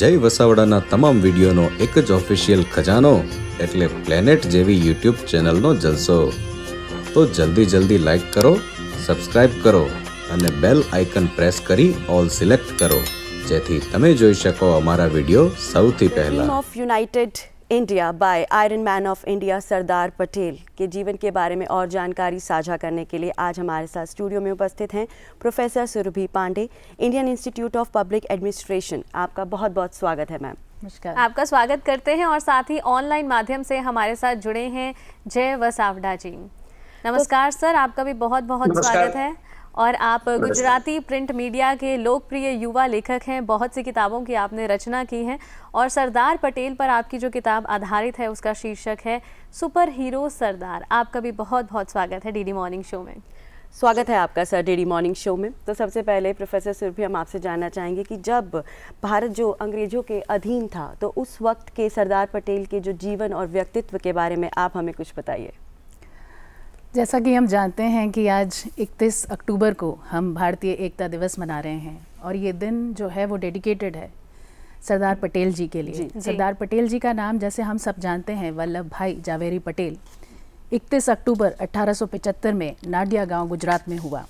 જય વસાવડાના તમામ વિડીયોનો એક જ ઓફિશિયલ ખજાનો એટલે પ્લેનેટ જેવી યુટ્યુબ ચેનલનો જલસો. તો જલ્દી લાઈક કરો, સબસ્ક્રાઇબ કરો અને બેલ આઇકન પ્રેસ કરી ઓલ સિલેક્ટ કરો જેથી તમે જોઈ શકો અમારા વિડીયો સૌથી પહેલા. Of united India by iron man of India Sardar Patel के जीवन के बारे में और जानकारी साझा करने के लिए आज हमारे साथ स्टूडियो में उपस्थित हैं professor Surabhi Pandey, Indian Institute of Public Administration. आपका बहुत बहुत स्वागत है मैम. नमस्कार. आपका स्वागत करते हैं और साथ ही ऑनलाइन माध्यम से हमारे साथ जुड़े हैं जय वसावड़ा जी. नमस्कार सर, आपका भी बहुत बहुत स्वागत है. और आप गुजराती प्रिंट मीडिया के लोकप्रिय युवा लेखक हैं. बहुत सी किताबों की आपने रचना की है और सरदार पटेल पर आपकी जो किताब आधारित है उसका शीर्षक है सुपर हीरो सरदार. आपका भी बहुत बहुत स्वागत है डीडी मॉर्निंग शो में. स्वागत है आपका सर डीडी मॉर्निंग शो में. तो सबसे पहले प्रोफेसर सुरभि, हम आपसे जानना चाहेंगे कि जब भारत जो अंग्रेजों के अधीन था तो उस वक्त के सरदार पटेल के जो जीवन और व्यक्तित्व के बारे में आप हमें कुछ बताइए. जैसा कि हम जानते हैं कि आज 31 अक्टूबर को हम भारतीय एकता दिवस मना रहे हैं और ये दिन जो है वो डेडिकेटेड है सरदार पटेल जी के लिए. सरदार पटेल जी का नाम जैसे हम सब जानते हैं वल्लभ भाई जावेरी पटेल 31 अक्टूबर 1875 में नाडिया गांव गुजरात में हुआ.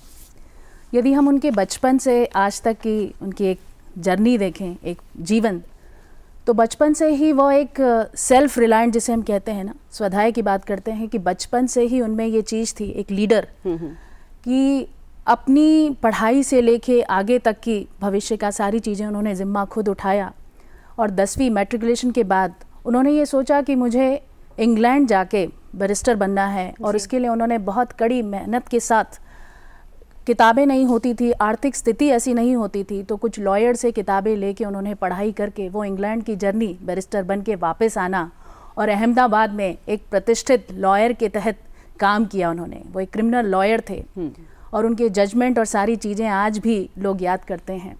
यदि हम उनके बचपन से आज तक की उनकी एक जर्नी देखें, एक जीवन, तो बचपन से ही वो एक सेल्फ रिलायंट जिसे हम कहते हैं ना, स्वधाय की बात करते हैं कि बचपन से ही उनमें ये चीज़ थी, एक लीडर कि अपनी पढ़ाई से लेके आगे तक की भविष्य का सारी चीज़ें उन्होंने ज़िम्मा खुद उठाया. और 10वीं मैट्रिकुलेशन के बाद उन्होंने ये सोचा कि मुझे इंग्लैंड जाके बैरिस्टर बनना है और उसके लिए उन्होंने बहुत कड़ी मेहनत के साथ, किताबें नहीं होती थी, आर्थिक स्थिति ऐसी नहीं होती थी, तो कुछ लॉयर से किताबें लेके उन्होंने पढ़ाई करके वो इंग्लैंड की जर्नी बैरिस्टर बन के वापस आना और अहमदाबाद में एक प्रतिष्ठित लॉयर के तहत काम किया उन्होंने. वो एक क्रिमिनल लॉयर थे और उनके जजमेंट और सारी चीज़ें आज भी लोग याद करते हैं.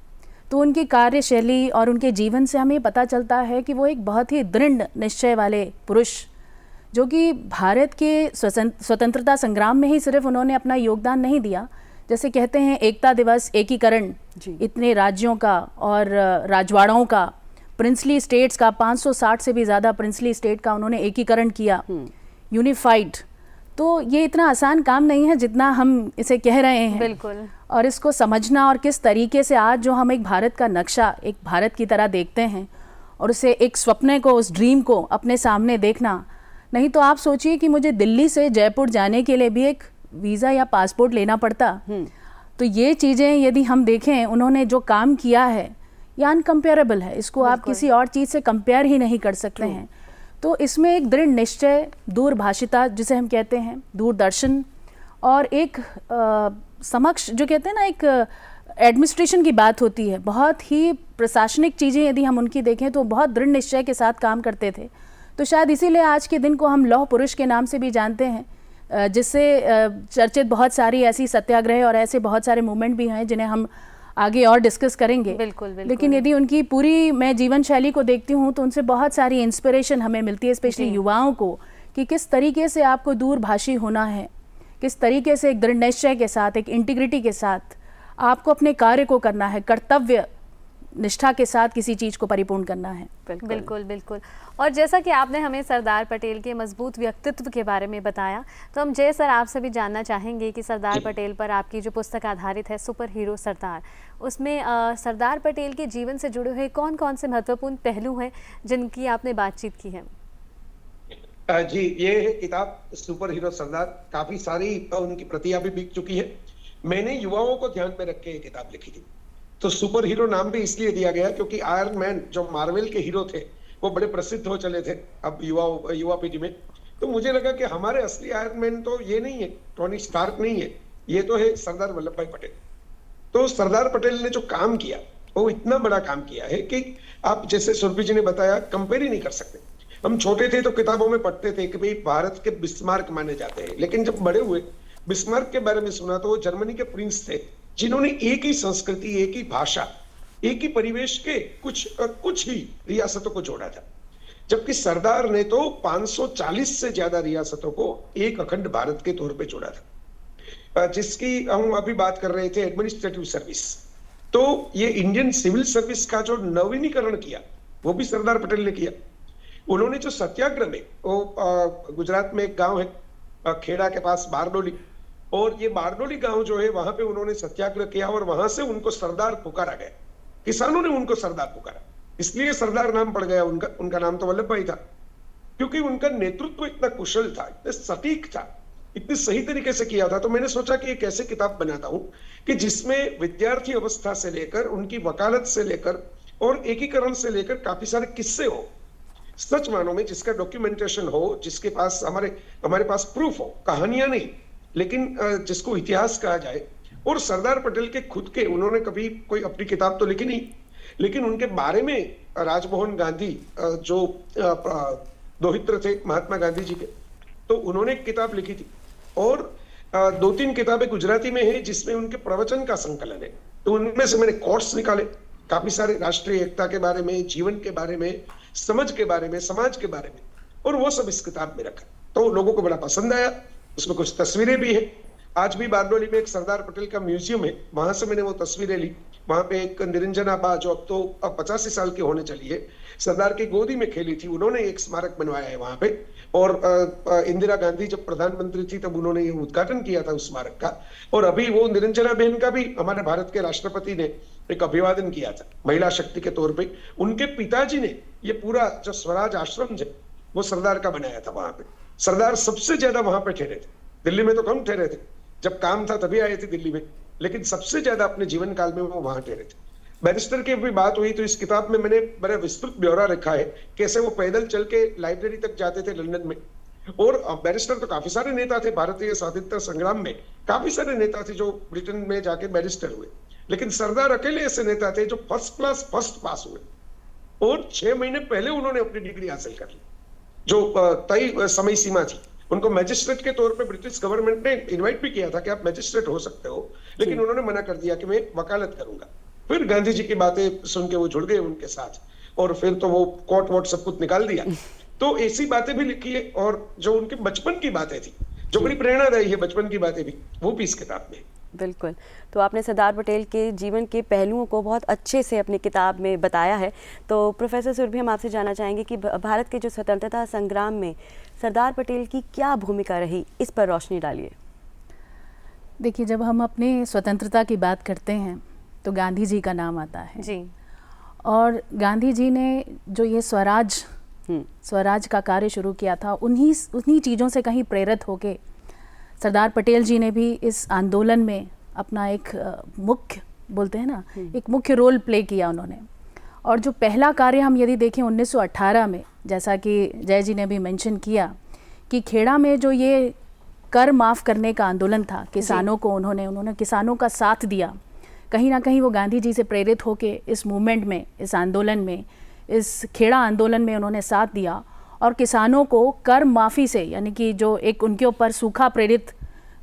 तो उनकी कार्यशैली और उनके जीवन से हमें पता चलता है कि वो एक बहुत ही दृढ़ निश्चय वाले पुरुष, जो कि भारत के स्वतंत्रता संग्राम में ही सिर्फ उन्होंने अपना योगदान नहीं दिया. जैसे कहते हैं एकता दिवस, एकीकरण, इतने राज्यों का और राजवाड़ाओं का, प्रिंसली स्टेट्स का, 560 से भी ज़्यादा प्रिंसली स्टेट का उन्होंने एकीकरण किया, यूनिफाइड. तो ये इतना आसान काम नहीं है जितना हम इसे कह रहे हैं. बिल्कुल. और इसको समझना और किस तरीके से आज जो हम एक भारत का नक्शा एक भारत की तरह देखते हैं और उसे एक सपने को, उस ड्रीम को अपने सामने देखना. नहीं तो आप सोचिए कि मुझे दिल्ली से जयपुर जाने के लिए भी एक वीज़ा या पासपोर्ट लेना पड़ता. तो ये चीज़ें यदि हम देखें, उन्होंने जो काम किया है ये अनकम्पेरेबल है. इसको आप किसी और चीज़ से कंपेयर ही नहीं कर सकते हैं. तो इसमें एक दृढ़ निश्चय, दूरभाषिता जिसे हम कहते हैं, दूरदर्शन और एक समक्ष जो कहते हैं ना, एक एडमिनिस्ट्रेशन की बात होती है, बहुत ही प्रशासनिक चीज़ें यदि हम उनकी देखें तो बहुत दृढ़ निश्चय के साथ काम करते थे. तो शायद इसीलिए आज के दिन को हम लौह पुरुष के नाम से भी जानते हैं, जिससे चर्चित बहुत सारी ऐसी सत्याग्रह और ऐसे बहुत सारे मूवमेंट भी हैं जिन्हें हम आगे और डिस्कस करेंगे. बिल्कुल. लेकिन यदि उनकी पूरी मैं जीवन शैली को देखती हूँ तो उनसे बहुत सारी इंस्पिरेशन हमें मिलती है, स्पेशली युवाओं को, कि किस तरीके से आपको दूरभाषी होना है, किस तरीके से एक दृढ़ निश्चय के साथ, एक इंटीग्रिटी के साथ आपको अपने कार्य को करना है, कर्तव्य निष्ठा के साथ किसी चीज़ को परिपूर्ण करना है. बिल्कुल. और जैसा कि आपने हमें सरदार पटेल के मजबूत व्यक्तित्व के बारे में बताया, तो हम जय सर आपसे भी जानना चाहेंगे कि सरदार पटेल पर आपकी जो पुस्तक आधारित है सुपर हीरो सरदार, उसमें सरदार पटेल के जीवन से जुड़े हुए कौन कौन से महत्वपूर्ण पहलू हैं जिनकी आपने बातचीत की है. जी, ये किताब सुपर हीरो सरदार काफी सारी उनकी प्रतियां भी बिक चुकी है. मैंने युवाओं को ध्यान में रख के ये किताब लिखी थी. तो सुपर हीरो नाम भी इसलिए दिया गया क्योंकि आयरन मैन जो मार्वल के हीरो थे वो बड़े प्रसिद्ध हो चले थे अब युवा पीढ़ी में. तो मुझे लगा कि हमारे असली आयरन मैन तो ये नहीं है, टोनी स्टार्क नहीं है, ये तो है सरदार वल्लभ भाई पटेल. तो सरदार पटेल ने जो काम किया वो इतना बड़ा काम किया है कि आप जैसे सुरभि जी ने बताया, कंपेयर ही नहीं कर सकते. हम छोटे थे तो किताबों में पढ़ते थे कि भाई भारत के बिस्मार्क माने जाते हैं, लेकिन जब बड़े हुए बिस्मार्क के बारे में सुना तो वो जर्मनी के प्रिंस थे जिन्होंने एक ही संस्कृति, एक ही भाषा, एक ही परिवेश के कुछ ही रियासतों को जोड़ा था. जबकि सरदार ने तो 540 से ज्यादा रियासतों को एक अखंड भारत के तौर पे जोड़ा था. जिसकी हम अभी बात कर रहे थे एडमिनिस्ट्रेटिव सर्विस, तो ये इंडियन सिविल सर्विस का जो नवीनीकरण किया वो भी सरदार पटेल ने किया। उन्होंने जो सत्याग्रह में, वो गुजरात में एक गांव है खेड़ा के पास बारडोली, और ये बारडोली गांव जो है वहां पे उन्होंने सत्याग्रह किया और वहां से उनको सरदार पुकारा गया। किसानों ने उनको सरदार पुकारा, इसलिए सरदार नाम पड़ गया उनका। उनका नाम तो वल्लभ भाई था, क्योंकि उनका नेतृत्व इतना कुशल था, इतना सटीक था, इतनी सही तरीके से किया था। तो मैंने सोचा कि एक ऐसे किताब बनाता हूं कि जिसमें विद्यार्थी अवस्था से लेकर उनकी वकालत से लेकर और एकीकरण से लेकर काफी सारे किस्से हो, सच मानो में, जिसका डॉक्यूमेंटेशन हो, जिसके पास हमारे पास प्रूफ हो, कहानियां नहीं लेकिन जिसको इतिहास कहा जाए। और सरदार पटेल के खुद के, उन्होंने कभी कोई अपनी किताब तो लिखी नहीं, लेकिन उनके बारे में राजमोहन गांधी जो दोहित्र थे महात्मा गांधी जी के, तो उन्होंने एक किताब लिखी थी। और 2-3 किताबें गुजराती में है जिसमें उनके प्रवचन का संकलन है। तो उनमें से मैंने कोट्स निकाले, काफी सारे राष्ट्रीय एकता के बारे में, जीवन के बारे में, समझ के बारे में, समाज के बारे में, और वो सब इस किताब में रखा। तो लोगों को बड़ा पसंद आया। उसमें कुछ तस्वीरें भी है। आज भी बारडोली में एक सरदार पटेल का म्यूजियम है, वहां से मैंने वो तस्वीरें ली। वहां पे एक निरंजना बा, जो अब तो 85 साल की होने चली है, सरदार की गोदी में खेली थी, उन्होंने एक स्मारक बनवाया है वहां पे। और इंदिरा गांधी जब प्रधानमंत्री थी तब उन्होंने ये उद्घाटन किया था उस स्मारक का। और अभी वो निरंजना बहन का भी हमारे भारत के राष्ट्रपति ने एक अभिवादन किया था महिला शक्ति के तौर पे। उनके पिताजी ने ये पूरा जो स्वराज आश्रम है वो सरदार का बनाया था वहां पे। सरदार सबसे ज्यादा वहां पे ठहरे थे, दिल्ली में तो कम ठहरे थे, जब काम था तभी आए थे दिल्ली में, लेकिन सबसे ज्यादा अपने जीवन काल में वो वहां ठहरे थे। बैरिस्टर की भी बात हुई तो इस किताब में मैंने बड़ा विस्तृत ब्यौरा रखा है, कैसे वो पैदल चल के लाइब्रेरी तक जाते थे लंदन में। और बैरिस्टर तो काफी सारे नेता थे, भारतीय स्वाधीनता संग्राम में काफी सारे नेता थे जो ब्रिटेन में जाके बैरिस्टर हुए, लेकिन सरदार अकेले ऐसे नेता थे जो फर्स्ट क्लास फर्स्ट पास हुए, और 6 महीने पहले उन्होंने अपनी डिग्री हासिल कर ली, जो तय समय सीमा थी। उनको मैजिस्ट्रेट के तौर पे ब्रिटिश गवर्नमेंट ने इनवाइट भी किया था कि आप मैजिस्ट्रेट हो सकते हो, लेकिन उन्होंने मना कर दिया कि मैं वकालत करूंगा। फिर गांधी जी की बातें सुन के वो जुड़ गए उनके साथ, और फिर तो वो कोट वोट सब कुछ निकाल दिया। तो ऐसी बातें भी लिखी है, और जो उनके बचपन की बातें थी, जो बड़ी प्रेरणादायी है बचपन की बातें भी, वो भी इस किताब में। बिल्कुल। तो आपने सरदार पटेल के जीवन के पहलुओं को बहुत अच्छे से अपनी किताब में बताया है। तो प्रोफेसर सुरभि, हम आपसे जानना चाहेंगे कि भारत के जो स्वतंत्रता संग्राम में सरदार पटेल की क्या भूमिका रही, इस पर रोशनी डालिए। देखिए, जब हम अपने स्वतंत्रता की बात करते हैं तो गांधी जी का नाम आता है जी। और गांधी जी ने जो ये स्वराज का कार्य शुरू किया था, उन्हीं चीज़ों से कहीं प्रेरित होके सरदार पटेल जी ने भी इस आंदोलन में अपना एक मुख्य, बोलते हैं ना, एक मुख्य रोल प्ले किया उन्होंने। और जो पहला कार्य हम यदि देखें 1918 में, जैसा कि जय जी ने भी मेंशन किया कि खेड़ा में जो ये कर माफ़ करने का आंदोलन था, किसानों को उन्होंने किसानों का साथ दिया। कहीं ना कहीं वो गांधी जी से प्रेरित होके इस मूवमेंट में, इस आंदोलन में, इस खेड़ा आंदोलन में उन्होंने साथ दिया। और किसानों को कर माफ़ी से, यानी कि जो एक उनके ऊपर सूखा प्रेरित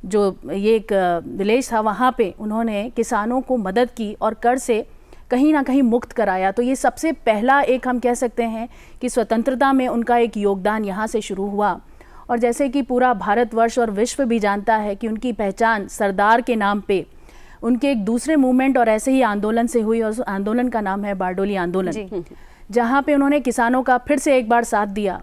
जो ये एक विलेज था, वहाँ पे उन्होंने किसानों को मदद की और कर से कहीं ना कहीं मुक्त कराया। तो ये सबसे पहला एक हम कह सकते हैं कि स्वतंत्रता में उनका एक योगदान यहाँ से शुरू हुआ। और जैसे कि पूरा भारतवर्ष और विश्व भी जानता है कि उनकी पहचान सरदार के नाम पे उनके एक दूसरे मूवमेंट और ऐसे ही आंदोलन से हुई, और उस आंदोलन का नाम है बारडोली आंदोलन, जहाँ पे उन्होंने किसानों का फिर से एक बार साथ दिया।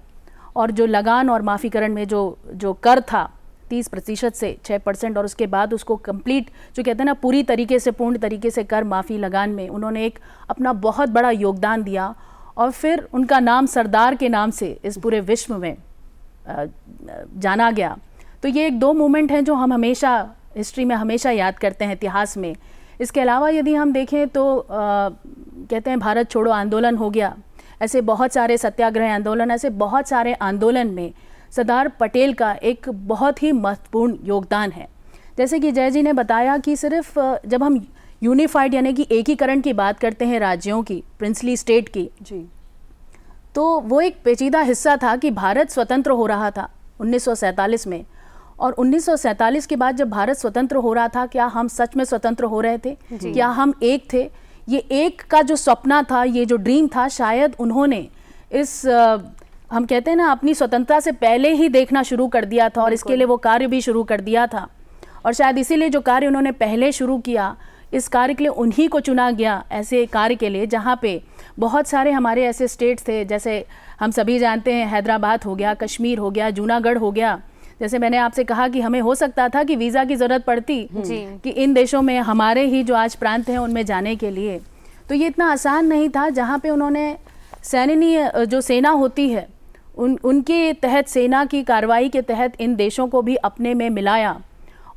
और जो लगान और माफ़ीकरण में जो कर था 30% से 6%, और उसके बाद उसको कंप्लीट, जो कहते हैं ना, पूरी तरीके से, पूर्ण तरीके से कर माफ़ी लगान में उन्होंने एक अपना बहुत बड़ा योगदान दिया। और फिर उनका नाम सरदार के नाम से इस पूरे विश्व में जाना गया। तो ये एक 2 मूवमेंट हैं जो हम हमेशा हिस्ट्री में हमेशा याद करते हैं, इतिहास में। इसके अलावा यदि हम देखें तो कहते हैं भारत छोड़ो आंदोलन हो गया, ऐसे बहुत सारे सत्याग्रह आंदोलन, ऐसे बहुत सारे आंदोलन में सरदार पटेल का एक बहुत ही महत्वपूर्ण योगदान है। जैसे कि जय जी ने बताया कि सिर्फ जब हम यूनिफाइड यानी कि एकीकरण की बात करते हैं राज्यों की, प्रिंसली स्टेट की जी, तो वो एक पेचीदा हिस्सा था कि भारत स्वतंत्र हो रहा था 1947 में। और 1947 के बाद जब भारत स्वतंत्र हो रहा था, क्या हम सच में स्वतंत्र हो रहे थे? क्या हम एक थे? ये एक का जो सपना था, ये जो ड्रीम था, शायद उन्होंने इस हम कहते हैं ना, अपनी स्वतंत्रता से पहले ही देखना शुरू कर दिया था, और इसके लिए वो कार्य भी शुरू कर दिया था। और शायद इसीलिए जो कार्य उन्होंने पहले शुरू किया, इस कार्य के लिए उन्हीं को चुना गया, ऐसे कार्य के लिए जहाँ पे बहुत सारे हमारे ऐसे स्टेट्स थे, जैसे हम सभी जानते हैं हैदराबाद हो गया, कश्मीर हो गया, जूनागढ़ हो गया। जैसे मैंने आपसे कहा कि हमें हो सकता था कि वीज़ा की ज़रूरत पड़ती कि इन देशों में हमारे ही जो आज प्रांत हैं उनमें जाने के लिए, तो ये इतना आसान नहीं था। जहाँ पे उन्होंने सैन्य जो सेना होती है उनके तहत, सेना की कार्रवाई के तहत इन देशों को भी अपने में मिलाया,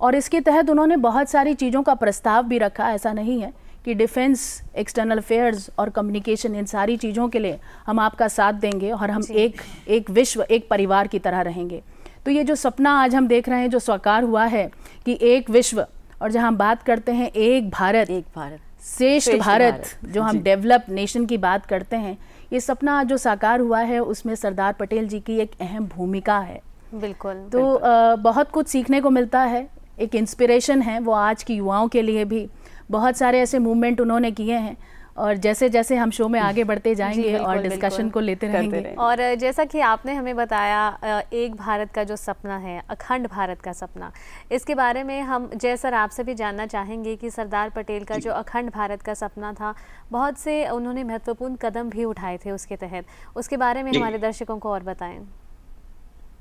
और इसके तहत उन्होंने बहुत सारी चीज़ों का प्रस्ताव भी रखा। ऐसा नहीं है कि डिफेंस, एक्सटर्नल अफेयर्स और कम्युनिकेशन, इन सारी चीज़ों के लिए हम आपका साथ देंगे और हम एक विश्व, एक परिवार की तरह रहेंगे। तो ये जो सपना आज हम देख रहे हैं जो साकार हुआ है कि एक विश्व, और जहाँ हम बात करते हैं एक भारत, श्रेष्ठ भारत, जो हम डेवलप नेशन की बात करते हैं, ये सपना जो साकार हुआ है उसमें सरदार पटेल जी की एक अहम भूमिका है। बिल्कुल। तो बहुत कुछ सीखने को मिलता है, एक इंस्पिरेशन है वो आज की युवाओं के लिए भी। बहुत सारे ऐसे मूवमेंट उन्होंने किए हैं, और जैसे जैसे हम शो में आगे बढ़ते जाएंगे और डिस्कशन को लेते रहेंगे। और जैसा कि आपने हमें बताया एक भारत का जो सपना है, अखंड भारत का सपना, इसके बारे में हम जय सर आपसे भी जानना चाहेंगे कि सरदार पटेल का जो अखंड भारत का सपना था, बहुत से उन्होंने महत्वपूर्ण कदम भी उठाए थे उसके तहत, उसके बारे में हमारे दर्शकों को और बताएं।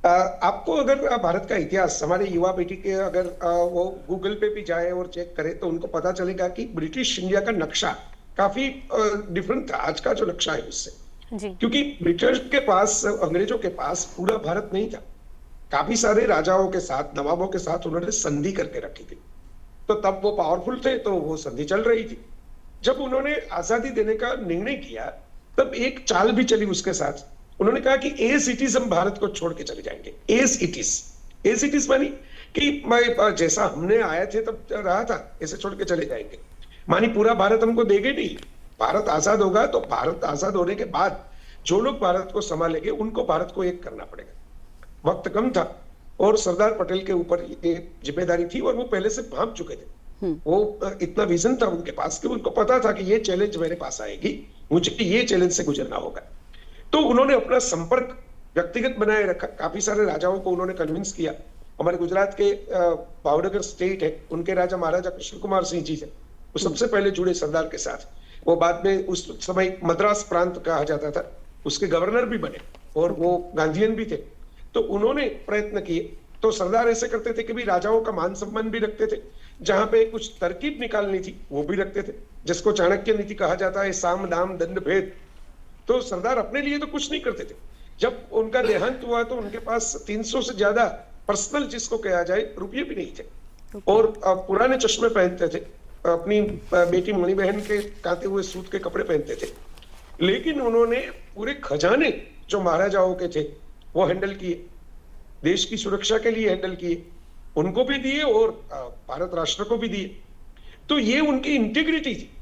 आपको अगर भारत का इतिहास, हमारे युवा पीढ़ी के अगर वो गूगल पे भी जाए और चेक करे तो उनको पता चलेगा कि ब्रिटिश इंडिया का नक्शा काफी डिफरेंट था आज का जो नक्शा है उससे। क्योंकि ब्रिटिश के पास, अंग्रेजों के पास पूरा भारत नहीं था। काफी सारे राजाओं के साथ, नवाबों के साथ उन्होंने संधि करके रखी थी। तो तब वो पावरफुल थे, तो वो संधि चल रही थी। जब उन्होंने आजादी देने का निर्णय किया तब एक चाल भी चली उसके साथ। उन्होंने कहा कि एज इट इज हम भारत को छोड़ के चले जाएंगे। एज इट इज मानी कि जैसा हमने आए थे तब रहा था, ऐसे छोड़ के चले जाएंगे। मानी पूरा भारत हमको देंगे नहीं। भारत आजाद होगा तो भारत आजाद होने के बाद जो लोग भारत को संभालेंगे उनको भारत को एक करना पड़ेगा। वक्त कम था और सरदार पटेल के ऊपर ये जिम्मेदारी थी, और वो पहले से भांप चुके थे। वो इतना विजन था उनके पास कि उनको पता था कि ये चैलेंज मेरे पास आएगी, मुझे ये चैलेंज से गुजरना होगा। तो उन्होंने अपना संपर्क व्यक्तिगत बनाए रखा। काफी सारे राजाओं को उन्होंने कन्विंस किया। हमारे गुजरात के भावनगर स्टेट है, उनके राजा महाराजा कृष्ण कुमार सिंह जी थे, वो सबसे पहले जुड़े सरदार के साथ। वो बाद में उस समय मद्रास प्रांत कहा जाता था, उसके गवर्नर भी बने और वो गांधीयन भी थे। तो उन्होंने प्रयत्न किए। तो सरदार ऐसे करते थे कि भी राजाओं का मान सम्मान भी रखते थे, जहां पे कुछ तरकीब निकालनी थी वो भी रखते थे, जिसको चाणक्य नीति कहा जाता है, साम दाम दंड भेद। तो सरदार अपने लिए तो कुछ नहीं करते थे। जब उनका देहांत हुआ तो उनके पास 300 से ज्यादा पर्सनल, जिसको कहा जाए, रुपये भी नहीं थे। और पुराने चश्मे पहनते थे, अपनी बेटी मणिबहन के काते हुए सूत के कपड़े पहनते थे। लेकिन उन्होंने पूरे खजाने जो महाराजाओं के थे वो हैंडल किए, देश की सुरक्षा के लिए हैंडल किए, उनको भी दिए और भारत राष्ट्र को भी दिए। तो ये उनकी इंटीग्रिटी थी।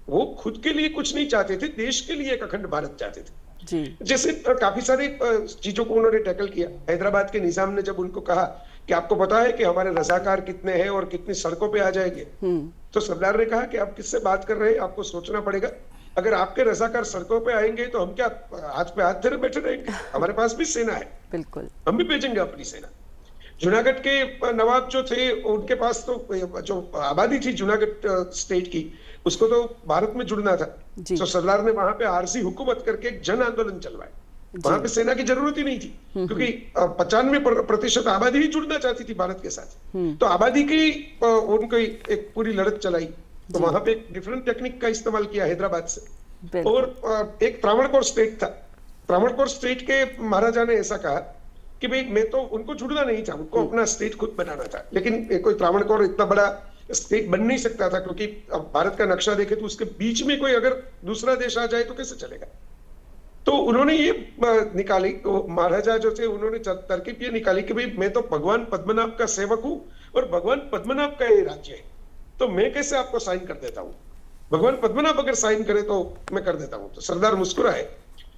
वो खुद के लिए कुछ नहीं चाहते थे, देश के लिए एक अखंड भारत चाहते थे जी। जैसे काफी सारी चीजों को उन्होंने टैकल किया। हैदराबाद के निजाम ने जब उनको कहा कि आपको पता है कि हमारे रजाकार कितने हैं और कितनी सड़कों पे आ जाएंगे, तो सरदार ने कहा कि आप किससे बात कर रहे हैं, आपको सोचना पड़ेगा। अगर आपके रजाकार सड़कों पे आएंगे तो हम क्या हाथ पे हाथ धरे बैठे रहेंगे? हमारे पास भी सेना है, बिल्कुल, हम भी भेजेंगे अपनी सेना। जूनागढ़ के नवाब जो थे उनके पास तो जो आबादी थी जूनागढ़ स्टेट की, उसको तो भारत में जुड़ना था। तो सरदार ने वहां पे आरसी हुकूमत करके एक जन आंदोलन चलवाया। वहां पे सेना की जरूरत ही नहीं थी, क्योंकि 95% आबादी ही जुड़ना चाहती थी भारत के साथ। तो आबादी की उनको एक पूरी लड़त चलाई। तो वहां पे एक डिफरेंट टेक्निक का इस्तेमाल किया हैदराबाद से। और एक त्रावणकोर स्टेट था, त्रावणकोर स्टेट के महाराजा ने ऐसा कहा कि भाई मैं तो, उनको जुड़ना नहीं था, उनको अपना स्टेट खुद बनाना था। लेकिन कोई त्रावणकोर इतना बड़ा स्टेट बन नहीं सकता था, क्योंकि अब भारत का नक्शा देखे तो उसके बीच में कोई अगर दूसरा देश आ जाए तो कैसे चलेगा। तो उन्होंने ये निकाली, तो महाराजा जो थे उन्होंने तरकीब ये निकाली कि भाई मैं तो भगवान पद्मनाभ का सेवक हूं और भगवान पद्मनाभ का ये राज्य है, तो मैं कैसे आपको साइन कर देता हूं। भगवान पद्मनाभ अगर साइन करे तो मैं कर देता हूं। तो सरदार मुस्कुराए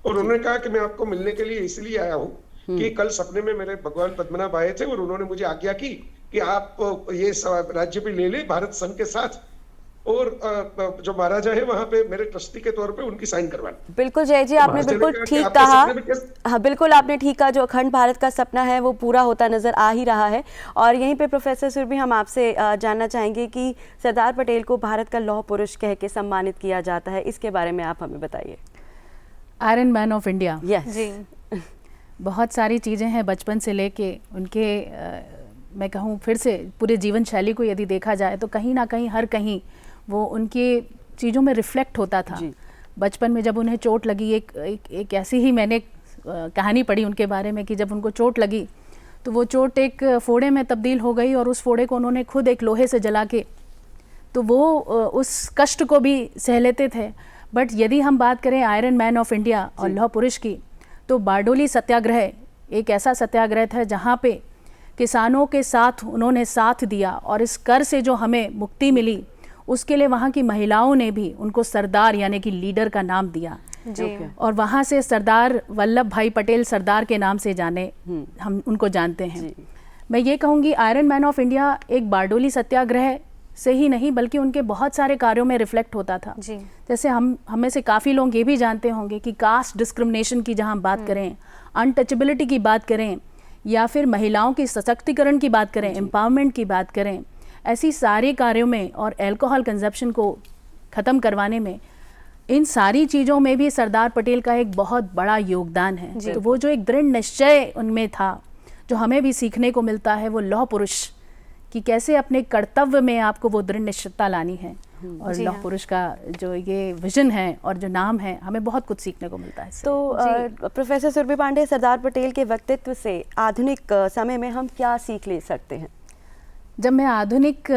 और उन्होंने कहा कि मैं आपको मिलने के लिए इसलिए आया हूं कि कल सपने में मेरे भगवान पद्मनाभ आए थे और उन्होंने मुझे आज्ञा की कि आप ये राज्य भी ले ले भारत संघ के साथ। और जो महाराजा है वहां पे मेरे ट्रस्टी के तौर पे उनकी साइन करवानी। बिल्कुल जय जी, आपने महाराजा ने बिल्कुल कहा कि ठीक आपके कहा। सपने में कैसे- हाँ बिल्कुल आपने ठीक कहा, जो अखंड भारत का सपना है वो पूरा होता नजर आ ही रहा है। और यहीं पे प्रोफेसर सुरभि, हम आपसे जानना चाहेंगे कि सरदार पटेल को भारत का लौह पुरुष कह के सम्मानित किया जाता है, इसके बारे में आप हमें बताइए। Iron man of India. Yes जी बहुत सारी चीज़ें हैं बचपन से लेके उनके मैं कहूँ फिर से पूरे जीवन शैली को यदि देखा जाए तो कहीं ना कहीं हर कहीं वो उनके चीज़ों में रिफ्लेक्ट होता था। जी। बचपन में जब उन्हें चोट लगी, एक ऐसी ही मैंने कहानी पढ़ी उनके बारे में कि जब उनको चोट लगी तो वो चोट एक फोड़े में तब्दील हो गई और उस फोड़े को उन्होंने खुद एक लोहे से जला के, तो वो उस कष्ट को भी सह लेते थे। बट यदि हम बात करें आयरन मैन ऑफ इंडिया और लौह पुरुष की, तो बारडोली सत्याग्रह एक ऐसा सत्याग्रह था जहाँ पे किसानों के साथ उन्होंने साथ दिया और इस कर से जो हमें मुक्ति मिली उसके लिए वहाँ की महिलाओं ने भी उनको सरदार यानी कि लीडर का नाम दिया। जी और वहाँ से सरदार वल्लभ भाई पटेल सरदार के नाम से जाने हम उनको जानते हैं। मैं ये कहूँगी आयरन मैन ऑफ इंडिया एक बारडोली सत्याग्रह से ही नहीं बल्कि उनके बहुत सारे कार्यों में रिफ्लेक्ट होता था। जी जैसे हम में से काफ़ी लोग ये भी जानते होंगे कि कास्ट डिस्क्रिमिनेशन की जहाँ बात करें, अनटचेबिलिटी की बात करें या फिर महिलाओं की सशक्तिकरण की बात करें, एम्पावरमेंट की बात करें, ऐसी सारे कार्यों में और अल्कोहल कंजप्शन को ख़त्म करवाने में, इन सारी चीज़ों में भी सरदार पटेल का एक बहुत बड़ा योगदान है। तो वो जो एक दृढ़ निश्चय उनमें था जो हमें भी सीखने को मिलता है, वो लौह पुरुष कि कैसे अपने कर्तव्य में आपको वो दृढ़ निश्चयता लानी है। और जी लौह हाँ। पुरुष का जो ये विजन है और जो नाम है, हमें बहुत कुछ सीखने को मिलता है इससे। तो प्रोफेसर सुरभि पांडे, सरदार पटेल के व्यक्तित्व से आधुनिक समय में हम क्या सीख ले सकते हैं? जब मैं आधुनिक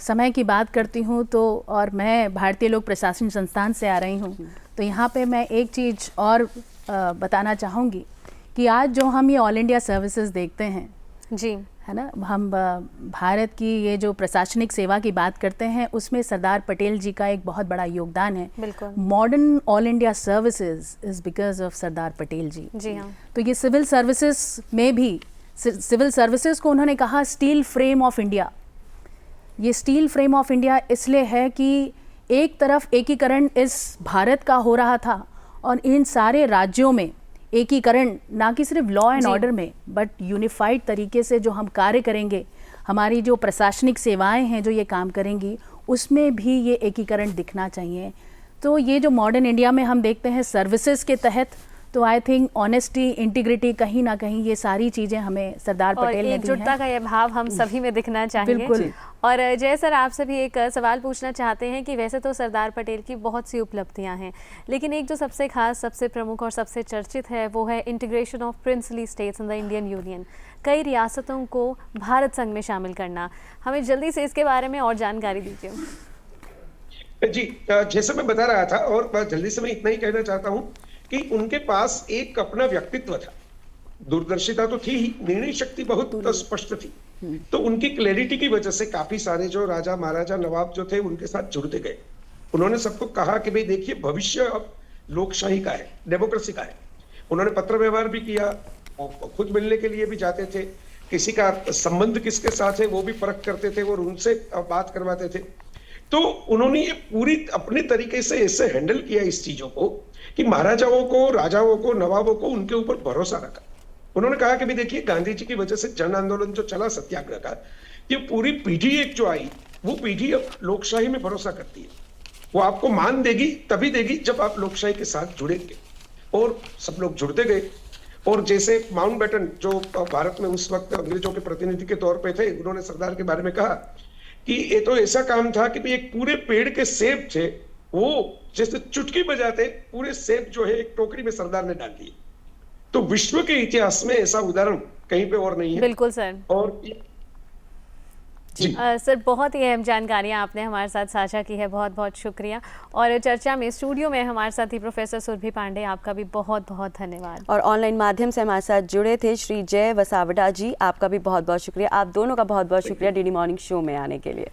समय की बात करती हूँ तो, और मैं भारतीय लोक प्रशासन संस्थान से आ रही हूँ, तो यहाँ पे मैं एक चीज़ और बताना चाहूँगी कि आज जो हम ये ऑल इंडिया सर्विसेज देखते हैं, जी है ना, हम भारत की ये जो प्रशासनिक सेवा की बात करते हैं उसमें सरदार पटेल जी का एक बहुत बड़ा योगदान है। बिल्कुल। Modern all India services is because of Sardar Patel ji. जी हाँ। तो ये सिविल सर्विसेज में भी, सिविल सर्विसेज को उन्होंने कहा स्टील फ्रेम ऑफ इंडिया। ये स्टील फ्रेम ऑफ इंडिया इसलिए है कि एक तरफ एकीकरण इस भारत का हो रहा था और इन सारे राज्यों में एकीकरण ना कि सिर्फ लॉ एंड ऑर्डर में बट यूनिफाइड तरीके से जो हम कार्य करेंगे, हमारी जो प्रशासनिक सेवाएं हैं जो ये काम करेंगी, उसमें भी ये एकीकरण दिखना चाहिए। तो ये जो मॉडर्न इंडिया में हम देखते हैं सर्विसेज के तहत, तो आई थिंक ऑनेस्टी, इंटीग्रिटी, कहीं ना कहीं ये सारी चीज़ें हमें सरदार और पटेल ने दी एकजुटता हैं। का ये भाव हम सभी में दिखना चाहिए। बिल्कुल। और जय सर, आपसे भी एक सवाल पूछना चाहते हैं कि वैसे तो सरदार पटेल की बहुत सी उपलब्धियां हैं, लेकिन एक जो सबसे खास, सबसे प्रमुख और सबसे चर्चित है वो है integration of princely states in the Indian union, कई रियासतों को भारत संघ में शामिल करना। हमें जल्दी से इसके बारे में और जानकारी दीजिए। जी, जैसे मैं बता रहा था और जल्दी से मैं इतना ही कहना चाहता हूं कि उनके पास एक अपना व्यक्तित्व था, दूरदर्शिता तो थी ही, निर्णय शक्ति बहुत स्पष्ट थी। तो उनकी क्लैरिटी की वजह से काफी सारे जो राजा महाराजा नवाब जो थे उनके साथ जुड़ते गए। उन्होंने सबको कहा कि भाई देखिए, भविष्य अब लोकशाही का है, डेमोक्रेसी का है। उन्होंने पत्र व्यवहार भी किया, खुद मिलने के लिए भी जाते थे, किसी का संबंध किसके साथ है वो भी परख करते थे और उनसे बात करवाते थे। तो उन्होंने ये पूरी अपने तरीके से ऐसे हैंडल किया इस चीजों को कि महाराजाओं को, राजाओं को, नवाबों को उनके ऊपर भरोसा रखा। उन्होंने कहा कि भी देखिए, गांधी जी की वजह से जन आंदोलन जो चला सत्याग्रह का, ये पूरी पीढ़ी एक जो आई, वो पीढ़ी अब लोकशाही में भरोसा करती है। वो आपको मान देगी तभी देगी जब आप लोकशाही के साथ जुड़ेंगे। और सब लोग जुड़ते गए। और जैसे माउंटबेटन जो भारत में उस वक्त अंग्रेजों के प्रतिनिधि के तौर पे थे, उन्होंने सरदार के बारे में कहा कि ये तो ऐसा काम था कि एक पूरे पेड़ के सेब थे, वो जैसे चुटकी बजाते पूरे सेब जो है एक टोकरी में सरदार ने डाल दिए। तो विश्व के इतिहास में ऐसा उदाहरण कहीं पे और नहीं है। बिल्कुल सर। और जी सर, बहुत ही अहम जानकारियाँ आपने हमारे साथ साझा की है, बहुत बहुत शुक्रिया। और चर्चा में स्टूडियो में हमारे साथ ही प्रोफेसर सुरभि पांडे, आपका भी बहुत बहुत धन्यवाद। और ऑनलाइन माध्यम से हमारे साथ जुड़े थे श्री जय वसावड़ा जी, आपका भी बहुत बहुत शुक्रिया। आप दोनों का बहुत बहुत शुक्रिया डीडी मॉर्निंग शो में आने के लिए।